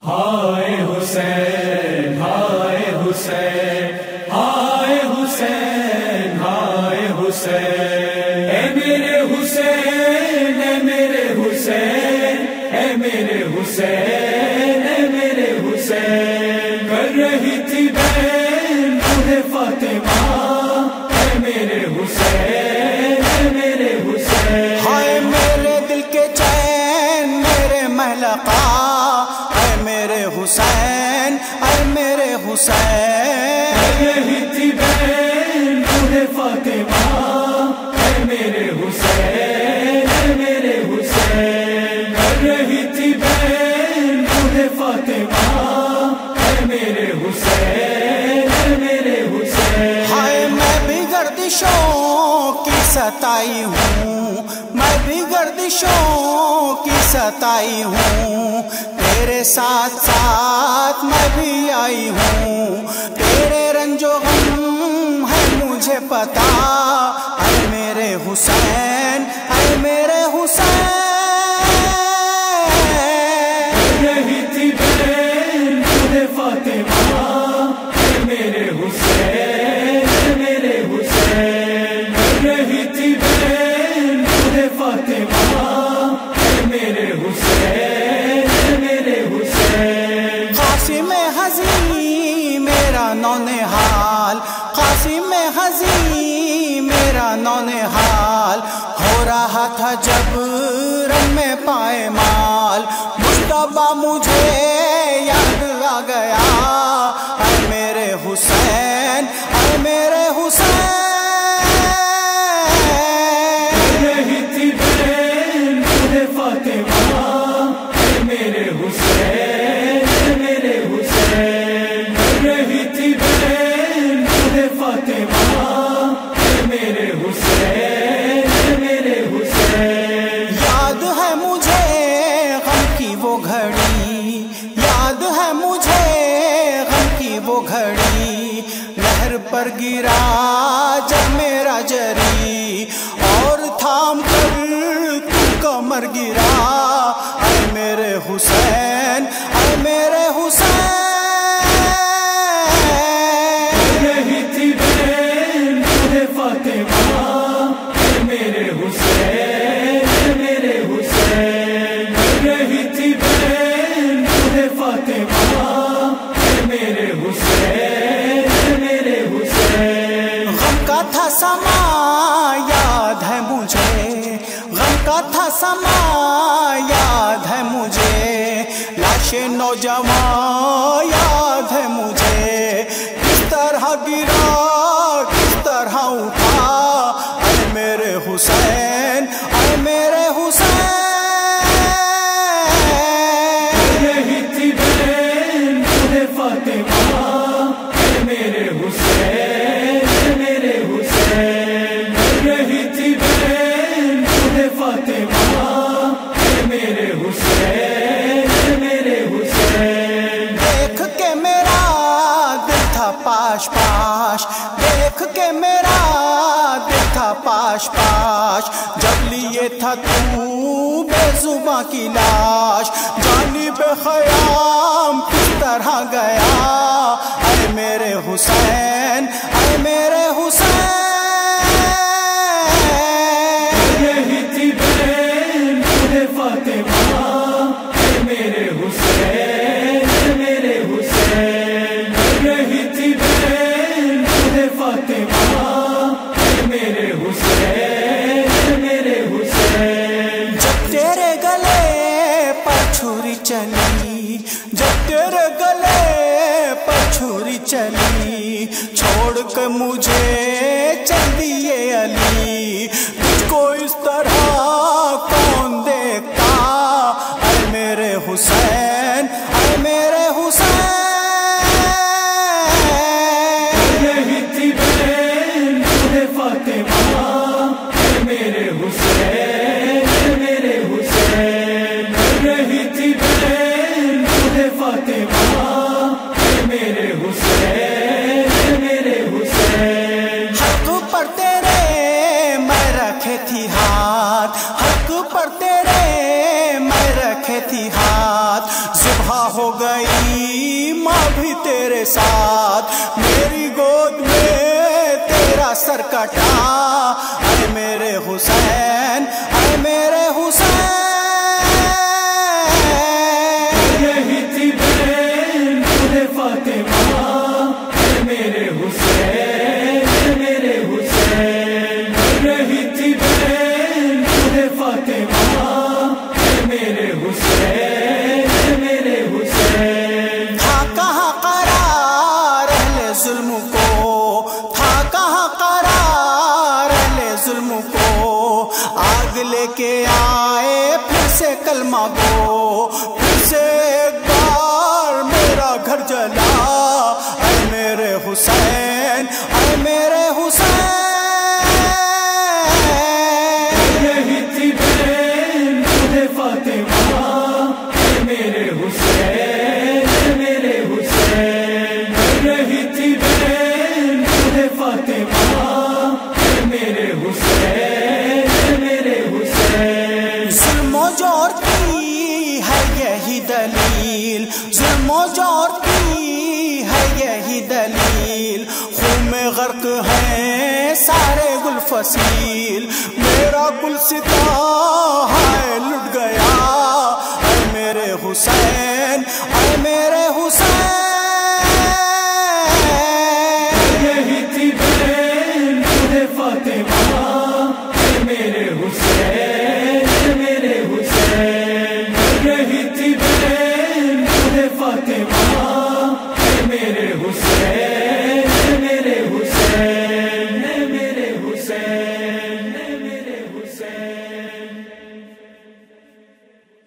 ہائے حسین ہائے حسین ہائے حسین ہائے حسین، اے میرے حسین اے میرے حسین اے میرے حسین اے میرے حسین، کر رہی تھی بہن بوڑھے فاطمہ، اے میرے حسین اے میرے حسین، ہائے میرے دل کے چین میرے ملکہ حسین اے میرے حسین، رہی تھی بہن بوڑھے فاطمہ، اے میرے حسین اے میرے حسین، رہی تھی بہن بوڑھے فاطمہ، اے میرے حسین اے میرے حسین، ہائے میں بھی گردشوں کی ستائی ہوں، میں بھی گردشوں کی ستائی ہوں، تیرے ساتھ ساتھ میں بھی آئی ہوں، تیرے رنج و غم ہے مجھے پتا، اے میرے حسین اے میرے حسین، رہی تھی بہن بوڑھے فاطمہ، اے میرے حسین اے میرے حسین، رہی تھی بہن بوڑھے فاطمہ، اے میرے حسین اے میرے حسین، قاسم حزین میرا نونہال، قاسم حزین میرا نونہال، ہو رہا تھا جب رن میں پائے مال، مجتبیٰ مجھے یاد آ گیا، اے میرے حسین اے میرے حسین، رہی تھی بہن بوڑھے فاطمہ، اے میرے حسین اے میرے حسین، رہی تھی بہن بوڑھے فاطمہ، اے میرے حسین اے میرے حسین، یاد ہے مجھے غم کی وہ گھڑی، یاد ہے مجھے غم کی وہ گھڑی، لہر پر گرا جب میرا جری، اور تھام کر تو کمر گرا، اے میرے حسین اے میرے حسین، رہی تھی بہن بوڑھے فاطمہ، اے میرے حسین اے میرے حسین، رہی تھی بہن بوڑھے فاطمہ، اے میرے حسین اے میرے حسین، غم کا تھا سما یاد ہے مجھے، غم کا تھا سما یاد ہے مجھے، لاش نوجوان یاد ہے مجھے، کس طرح گرا کس طرح اٹھا، اے میرے حسین اے میرے حسین، رہی تھی بہن بوڑھے فاطمہ، اے میرے حسین اے میرے حسین، رہی تھی بہن بوڑھے فاطمہ، اے میرے حسین اے میرے حسین، دیکھ کے میرا دل تھا پاش پاش، دیکھ کے میرا دل تھا پاش پاش، جب لیے تھا تو بے زباں کی لاش، جانب خیام کس طرح گیا، اے میرے حسین اے میرے حسین، رہی تھی بہن بوڑھے فاطمہ، اے میرے حسین اے میرے حسین، رہی تھی بہن بوڑھے فاطمہ، اے میرے حسین اے میرے حسین، جب تیرے گلے پر چھری چلی، جب تیرے گلے پر چھری چلی، چھوڑ کے مجھے چل دیے علی، تجھ کو اس طرح کون دیکھتا، اے میرے حسین اے میرے حسین، رہی تھی بہن بوڑھے فاطمہ، اے میرے حسین اے میرے حسین، رہی تھی بہن بوڑھے فاطمہ، اے میرے حسین اے میرے حسین، حق پر تیرے میں رکھے تھی ہاتھ، حق پر تیرے میں رکھے تھی ہاتھ، ذبح ہو گئے تیرے ساتھ، میری گود میں تیرا سر کٹا، اے میرے حسین، اے میرے حسین۔ رہی تھی بہن تجھے فاطمہ، اے میرے حسین، اے میرے حسین۔ رہی تھی بہن تجھے فاطمہ، اے میرے حسین، اے میرے حسین۔ تھا کہاں قرار اہل ظلم کو، تھا کہاں قرار اہل ظلم کو، آگ لے کے آئے پھر سے کلمہ گو، پھر سے ایک بار میرا گھر جلا، اے میرے حسین، اے میرے حسین۔ رہی تھی بہن تجھے فاطمہ، اے میرے حسین، اے میرے حسین۔ رہی تھی بہن تجھے فاطمہ، اے میرے حسین، اے میرے حسین۔ ظلم و جور کی ہے یہی دلیل، ظلم و جور کی ہے یہی دلیل، خون میں غرق ہیں سارے گل فصیل، میرا گلستاں ہائے لٹ گیا، اے میرے حسین، اے میرے حسین۔ رہی تھی بہن تجھے فاطمہ،